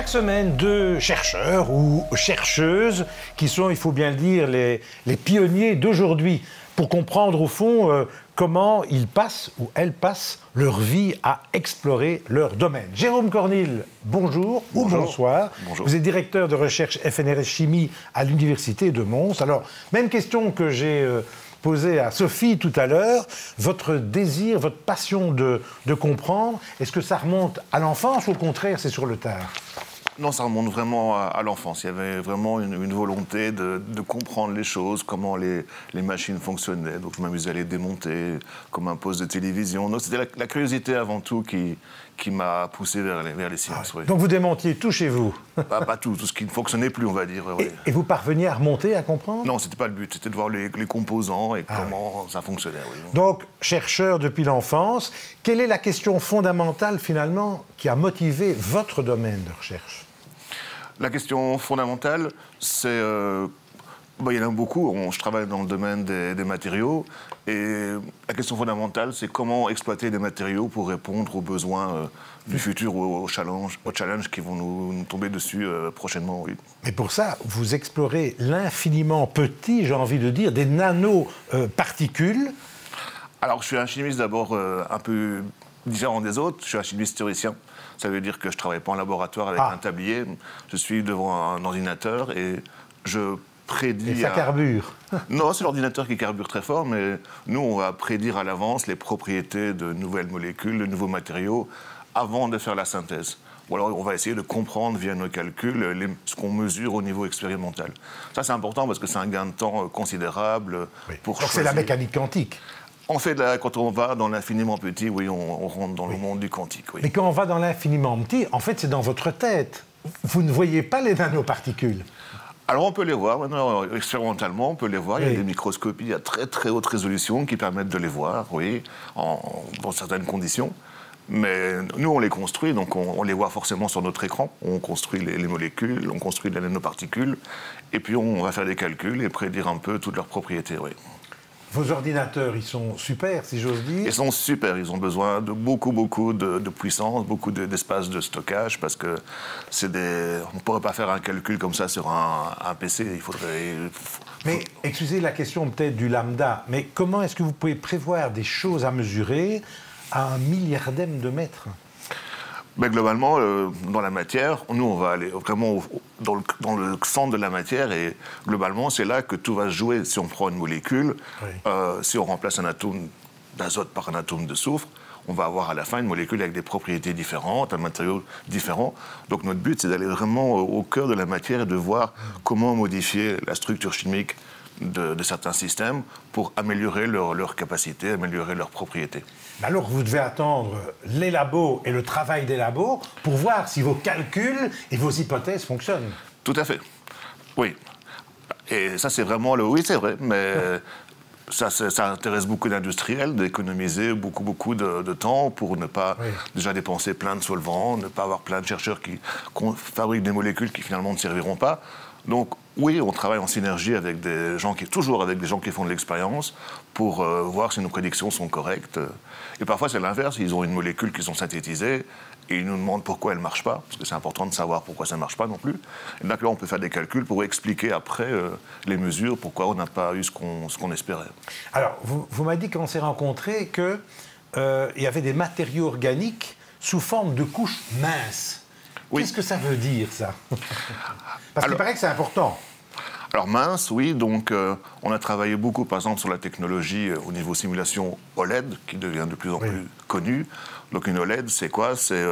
chaque semaine, deux chercheurs ou chercheuses qui sont, il faut bien le dire, les pionniers d'aujourd'hui pour comprendre au fond comment ils passent ou elles passent leur vie à explorer leur domaine. Jérôme Cornille, bonjour, bonjour. Ou bonsoir. Bonjour. Vous êtes directeur de recherche FNRS Chimie à l'Université de Mons. Alors, même question que j'ai posée à Sophie tout à l'heure. Votre désir, votre passion de comprendre, est-ce que ça remonte à l'enfance ou au contraire, c'est sur le tard ? Non, ça remonte vraiment à l'enfance. Il y avait vraiment une volonté de comprendre les choses, comment les machines fonctionnaient. Donc je m'amusais à les démonter, comme un poste de télévision. Donc c'était la curiosité avant tout qui m'a poussé vers les sciences. Oui. Donc vous démontiez tout chez vous ? Pas tout ce qui ne fonctionnait plus, on va dire. Oui. Et vous parveniez à remonter, à comprendre ? Non, c'était pas le but. C'était de voir les composants et comment ça fonctionnait. Oui. Donc, chercheur depuis l'enfance, quelle est la question fondamentale, finalement, qui a motivé votre domaine de recherche ? La question fondamentale, c'est... il y en a beaucoup. Je travaille dans le domaine des matériaux. Et la question fondamentale, c'est comment exploiter des matériaux pour répondre aux besoins du futur ou aux challenges qui vont nous tomber dessus prochainement. Oui. Et pour ça, vous explorez l'infiniment petit, j'ai envie de dire, des nanoparticules. Alors, je suis un chimiste d'abord un peu différent des autres. Je suis un chimiste théoricien. Ça veut dire que je ne travaille pas en laboratoire avec un tablier. Je suis devant un ordinateur et je prédis... Et ça carbure. Non, c'est l'ordinateur qui carbure très fort, mais nous, on va prédire à l'avance les propriétés de nouvelles molécules, de nouveaux matériaux, avant de faire la synthèse. Ou alors, on va essayer de comprendre via nos calculs ce qu'on mesure au niveau expérimental. Ça, c'est important parce que c'est un gain de temps considérable pour choisir. C'est la mécanique quantique. En fait, là, quand on va dans l'infiniment petit, oui, on rentre dans le monde du quantique. Oui. Mais quand on va dans l'infiniment petit, en fait, c'est dans votre tête. Vous ne voyez pas les nanoparticules. Alors, on peut les voir. Maintenant, expérimentalement, on peut les voir. Il y a des microscopies à très, très haute résolution qui permettent de les voir, oui, dans certaines conditions. Mais nous, on les construit, donc on les voit forcément sur notre écran. On construit les molécules, on construit les nanoparticules, et puis on va faire des calculs et prédire un peu toutes leurs propriétés, oui. Vos ordinateurs, ils sont super, si j'ose dire. Ils sont super, ils ont besoin de beaucoup de puissance, beaucoup d'espace de stockage, parce que on ne pourrait pas faire un calcul comme ça sur un PC, il faudrait... Mais, excusez la question peut-être du lambda, mais comment est-ce que vous pouvez prévoir des choses à mesurer à 1 milliardième de mètre ? Mais globalement, dans la matière, nous, on va aller vraiment dans le centre de la matière et globalement, c'est là que tout va se jouer. Si on prend une molécule, si on remplace un atome d'azote par un atome de soufre, on va avoir à la fin une molécule avec des propriétés différentes, un matériau différent. Donc notre but, c'est d'aller vraiment au cœur de la matière et de voir comment modifier la structure chimique de certains systèmes pour améliorer leur capacité, améliorer leurs propriétés. Alors vous devez attendre les labos et le travail des labos pour voir si vos calculs et vos hypothèses fonctionnent. Tout à fait, oui. Et ça, c'est vraiment le... Oui, c'est vrai, mais ça intéresse beaucoup d'industriels d'économiser beaucoup de temps pour ne pas déjà dépenser plein de solvants, ne pas avoir plein de chercheurs qui fabriquent des molécules qui finalement ne serviront pas. Donc, oui, on travaille en synergie avec toujours avec des gens qui font de l'expérience pour voir si nos prédictions sont correctes. Et parfois, c'est l'inverse. Ils ont une molécule qu'ils ont synthétisée et ils nous demandent pourquoi elle ne marche pas, parce que c'est important de savoir pourquoi ça ne marche pas non plus. Et donc là, on peut faire des calculs pour expliquer après les mesures, pourquoi on n'a pas eu ce qu'on espérait. Alors, vous m'avez dit quand on s'est rencontrés qu'il y avait des matériaux organiques sous forme de couches minces. Oui. Qu'est-ce que ça veut dire, ça ? Parce qu'il paraît que c'est important. Alors mince, oui, donc on a travaillé beaucoup, par exemple, sur la technologie au niveau simulation OLED, qui devient de plus en plus connue. Donc une OLED, c'est quoi ? C'est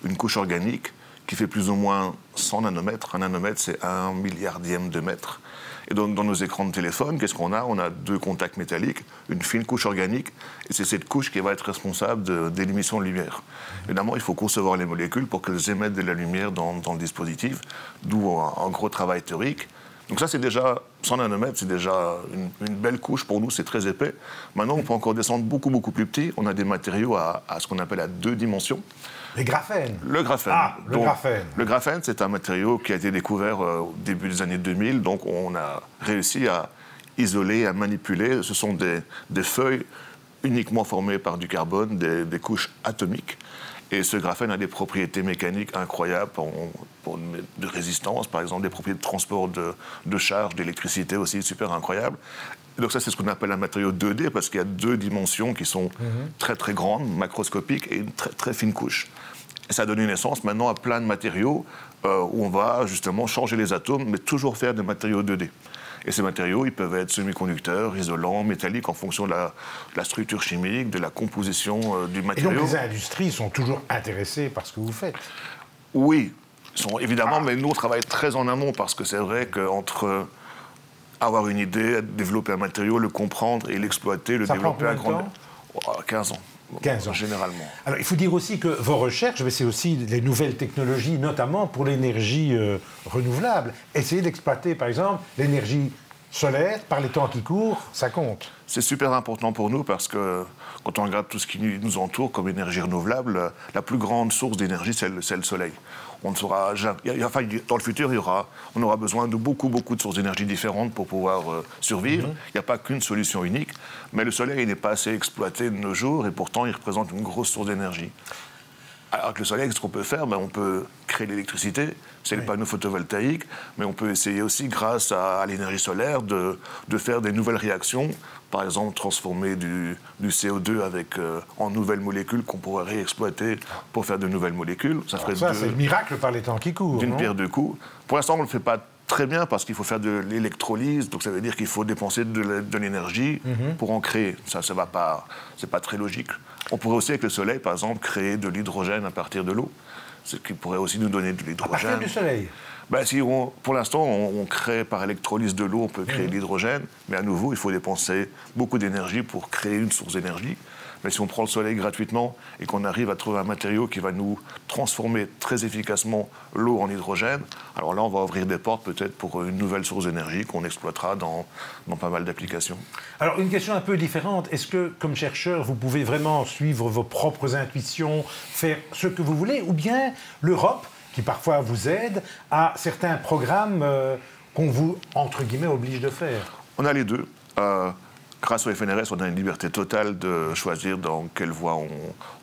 une couche organique qui fait plus ou moins 100 nanomètres. Un nanomètre, c'est 1 milliardième de mètre. Et donc, dans nos écrans de téléphone, qu'est-ce qu'on a ? On a 2 contacts métalliques, une fine couche organique, et c'est cette couche qui va être responsable de l'émission de lumière. Évidemment, il faut concevoir les molécules pour qu'elles émettent de la lumière dans le dispositif, d'où un gros travail théorique. Donc ça, c'est déjà 100 nanomètres, c'est déjà une belle couche pour nous, c'est très épais. Maintenant, on peut encore descendre beaucoup plus petit. On a des matériaux à ce qu'on appelle à 2 dimensions. Les graphènes. Le graphène. Ah, le graphène. Le graphène, c'est un matériau qui a été découvert au début des années 2000. Donc, on a réussi à isoler, à manipuler. Ce sont des feuilles uniquement formées par du carbone, des couches atomiques. Et ce graphène a des propriétés mécaniques incroyables de résistance, par exemple, des propriétés de transport de charge, d'électricité aussi super incroyables. Et donc ça, c'est ce qu'on appelle un matériau 2D, parce qu'il y a 2 dimensions qui sont très très grandes, macroscopiques, et une très très fine couche. Et ça a donné naissance maintenant à plein de matériaux où on va justement changer les atomes, mais toujours faire des matériaux 2D. Et ces matériaux, ils peuvent être semi-conducteurs, isolants, métalliques, en fonction de la structure chimique, de la composition du matériau. Et donc les industries sont toujours intéressées par ce que vous faites? Oui, évidemment, mais nous, on travaille très en amont, parce que c'est vrai qu'entre avoir une idée, développer un matériau, le comprendre et l'exploiter, le développer à grande... 15 ans. 15 ans. Généralement. Alors, il faut dire aussi que vos recherches, c'est aussi les nouvelles technologies, notamment pour l'énergie renouvelable. Essayez d'exploiter, par exemple, l'énergie solaire par les temps qui courent, ça compte. C'est super important pour nous parce que quand on regarde tout ce qui nous entoure comme énergie renouvelable, la plus grande source d'énergie, c'est le soleil. On ne saura jamais, dans le futur, on aura besoin de beaucoup de sources d'énergie différentes pour pouvoir survivre. Il n'y a pas qu'une solution unique, mais le soleil n'est pas assez exploité de nos jours et pourtant il représente une grosse source d'énergie. Alors que le soleil, ce qu'on peut faire, on peut créer l'électricité, c'est les panneaux photovoltaïques, mais on peut essayer aussi, grâce à l'énergie solaire, de faire des nouvelles réactions. Par exemple, transformer du CO2 en nouvelles molécules qu'on pourrait réexploiter pour faire de nouvelles molécules. Ça, c'est le miracle par les temps qui courent. D'une pierre deux coups. Pour l'instant, on ne le fait pas très bien parce qu'il faut faire de l'électrolyse, donc ça veut dire qu'il faut dépenser de l'énergie pour en créer. Ça va pas, c'est pas très logique. On pourrait aussi, avec le soleil, par exemple, créer de l'hydrogène à partir de l'eau, ce qui pourrait aussi nous donner de l'hydrogène. À partir du soleil? Si pour l'instant, on crée par électrolyse de l'eau, on peut créer de l'hydrogène, mais à nouveau, il faut dépenser beaucoup d'énergie pour créer une source d'énergie. Mais si on prend le soleil gratuitement et qu'on arrive à trouver un matériau qui va nous transformer très efficacement l'eau en hydrogène, alors là, on va ouvrir des portes peut-être pour une nouvelle source d'énergie qu'on exploitera dans pas mal d'applications. Alors, une question un peu différente. Est-ce que, comme chercheur, vous pouvez vraiment suivre vos propres intuitions, faire ce que vous voulez, ou bien l'Europe, qui parfois vous aide, à certains programmes qu'on vous, entre guillemets, oblige de faire? On a les deux. Grâce au FNRS, on a une liberté totale de choisir dans quelle voie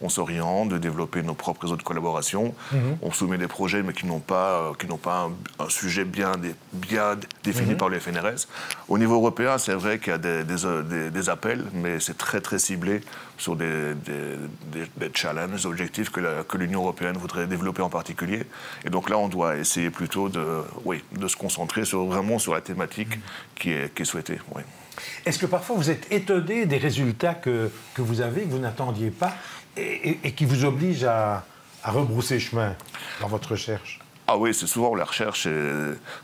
on s'oriente, de développer nos propres réseaux de collaboration. On soumet des projets, mais qui n'ont pas un sujet bien défini par le FNRS. Au niveau européen, c'est vrai qu'il y a des appels, mais c'est très, très ciblé sur des challenges, des objectifs que l'Union européenne voudrait développer en particulier. Et donc là, on doit essayer plutôt de se concentrer vraiment sur la thématique qui est souhaitée. Oui. Est-ce que parfois vous êtes étonné des résultats que vous avez, que vous n'attendiez pas, et qui vous obligent à rebrousser chemin dans votre recherche? Ah oui, c'est souvent la recherche,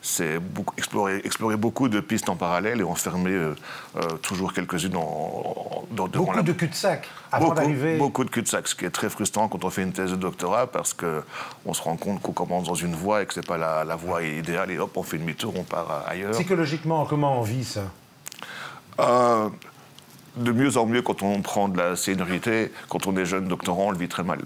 c'est explorer beaucoup de pistes en parallèle et enfermer toujours quelques-unes dans beaucoup de cul-de-sac avant d'arriver... Beaucoup de cul-de-sac, ce qui est très frustrant quand on fait une thèse de doctorat parce qu'on se rend compte qu'on commence dans une voie et que ce n'est pas la voie idéale et hop, on fait demi-tour, on part ailleurs. Psychologiquement, comment on vit ça? De mieux en mieux quand on prend de la seniorité. Quand on est jeune doctorant, on le vit très mal.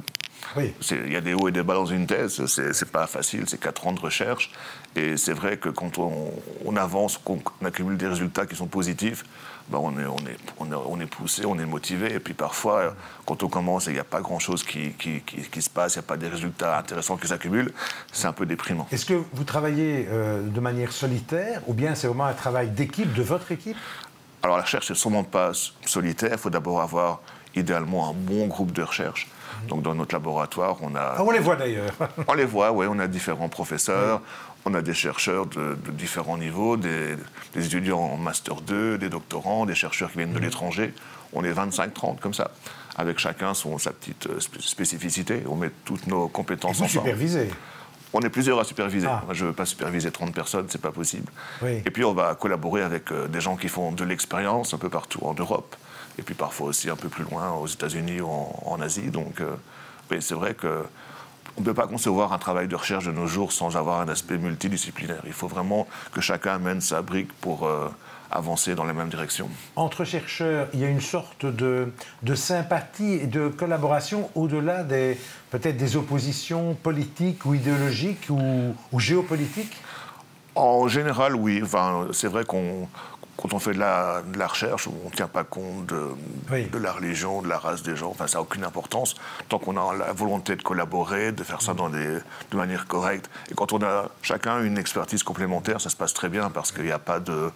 Oui. Il y a des hauts et des bas dans une thèse, c'est pas facile, c'est 4 ans de recherche. Et c'est vrai que quand on avance, qu'on accumule des résultats qui sont positifs, on est poussé, on est motivé. Et puis parfois, quand on commence et il n'y a pas grand-chose qui se passe, il n'y a pas des résultats intéressants qui s'accumulent, c'est un peu déprimant. Est-ce que vous travaillez de manière solitaire ou bien c'est vraiment un travail d'équipe, de votre équipe? Alors la recherche, c'est sûrement pas solitaire. Il faut d'abord avoir idéalement un bon groupe de recherche. Donc dans notre laboratoire, on a... Ah, on les voit d'ailleurs. On les voit, oui. On a différents professeurs, on a des chercheurs de différents niveaux, des étudiants en Master 2, des doctorants, des chercheurs qui viennent de l'étranger. On est 25-30 comme ça, avec chacun sa petite spécificité. On met toutes nos compétences ensemble. Et vous supervisez? On est plusieurs à superviser. Moi, je ne veux pas superviser 30 personnes, c'est pas possible. Oui. Et puis on va collaborer avec des gens qui font de l'expérience un peu partout en Europe, et puis parfois aussi un peu plus loin aux États-Unis ou en Asie. Donc oui, c'est vrai qu'on ne peut pas concevoir un travail de recherche de nos jours sans avoir un aspect multidisciplinaire. Il faut vraiment que chacun amène sa brique pour avancer dans la même direction. Entre chercheurs, il y a une sorte de sympathie et de collaboration au-delà peut-être des oppositions politiques ou idéologiques ou géopolitiques? En général, oui. Enfin, c'est vrai qu'on quand on fait de la recherche, on ne tient pas compte de la religion, de la race des gens. Enfin, ça n'a aucune importance. Tant qu'on a la volonté de collaborer, de faire ça de manière correcte. Et quand on a chacun une expertise complémentaire, ça se passe très bien parce qu'il n'y a pas de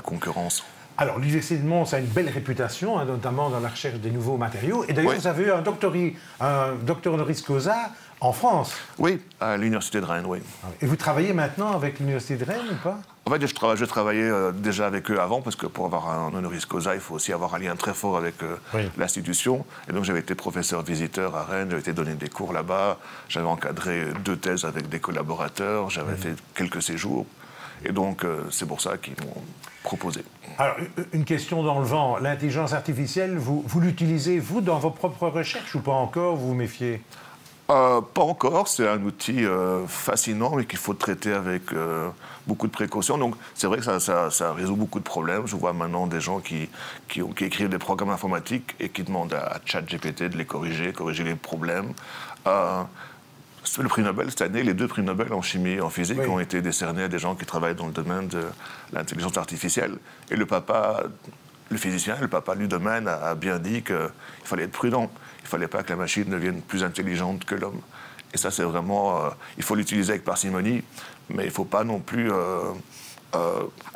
concurrence. Alors, l'Université de Mons a une belle réputation, hein, notamment dans la recherche des nouveaux matériaux. Et d'ailleurs, vous avez eu un docteur honoris causa en France. Oui, à l'Université de Rennes, oui. Et vous travaillez maintenant avec l'Université de Rennes ou pas? En fait, je travaillais déjà avec eux avant, parce que pour avoir un honoris causa, il faut aussi avoir un lien très fort avec l'institution. Et donc, j'avais été professeur visiteur à Rennes, j'avais été donner des cours là-bas, j'avais encadré 2 thèses avec des collaborateurs, j'avais fait quelques séjours. Et donc, c'est pour ça qu'ils m'ont proposé. Alors, une question dans le vent. L'intelligence artificielle, vous l'utilisez, vous, dans vos propres recherches ou pas encore? Vous vous méfiez? Pas encore. C'est un outil fascinant, mais qu'il faut traiter avec beaucoup de précautions. Donc, c'est vrai que ça résout beaucoup de problèmes. Je vois maintenant des gens qui écrivent des programmes informatiques et qui demandent à ChatGPT de les corriger les problèmes. Le prix Nobel, cette année, les 2 prix Nobel en chimie et en physique ont été décernés à des gens qui travaillent dans le domaine de l'intelligence artificielle. Et le physicien, le papa du domaine, a bien dit qu'il fallait être prudent. Il ne fallait pas que la machine devienne plus intelligente que l'homme. Et ça, c'est vraiment... il faut l'utiliser avec parcimonie, mais il ne faut pas non plus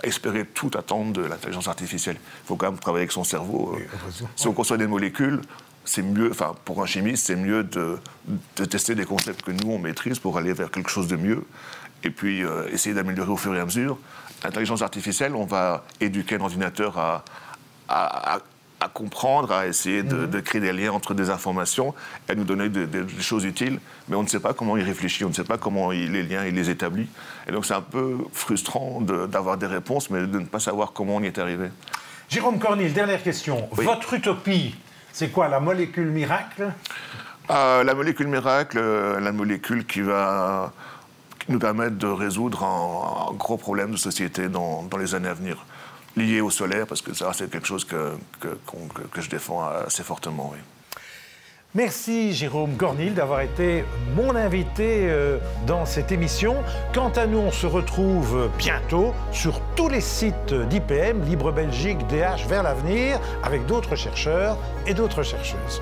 espérer tout attendre de l'intelligence artificielle. Il faut quand même travailler avec son cerveau. Si on conçoit des molécules, c'est mieux, enfin, pour un chimiste, c'est mieux de tester des concepts que nous, on maîtrise pour aller vers quelque chose de mieux. Et puis, essayer d'améliorer au fur et à mesure. L'intelligence artificielle, on va éduquer un ordinateur à comprendre, à essayer de créer des liens entre des informations, à nous donner des choses utiles, mais on ne sait pas comment il réfléchit, on ne sait pas comment les liens il les établit. Et donc c'est un peu frustrant d'avoir des réponses, mais de ne pas savoir comment on y est arrivé. Jérôme Cornille, dernière question. Oui. Votre utopie, c'est quoi, la molécule miracle? La molécule miracle, la molécule qui va nous permettre de résoudre un gros problème de société dans les années à venir, lié au solaire, parce que ça, c'est quelque chose que je défends assez fortement, oui. Merci Jérôme Cornille d'avoir été mon invité dans cette émission. Quant à nous, on se retrouve bientôt sur tous les sites d'IPM, Libre Belgique, DH, Vers l'avenir, avec d'autres chercheurs et d'autres chercheuses.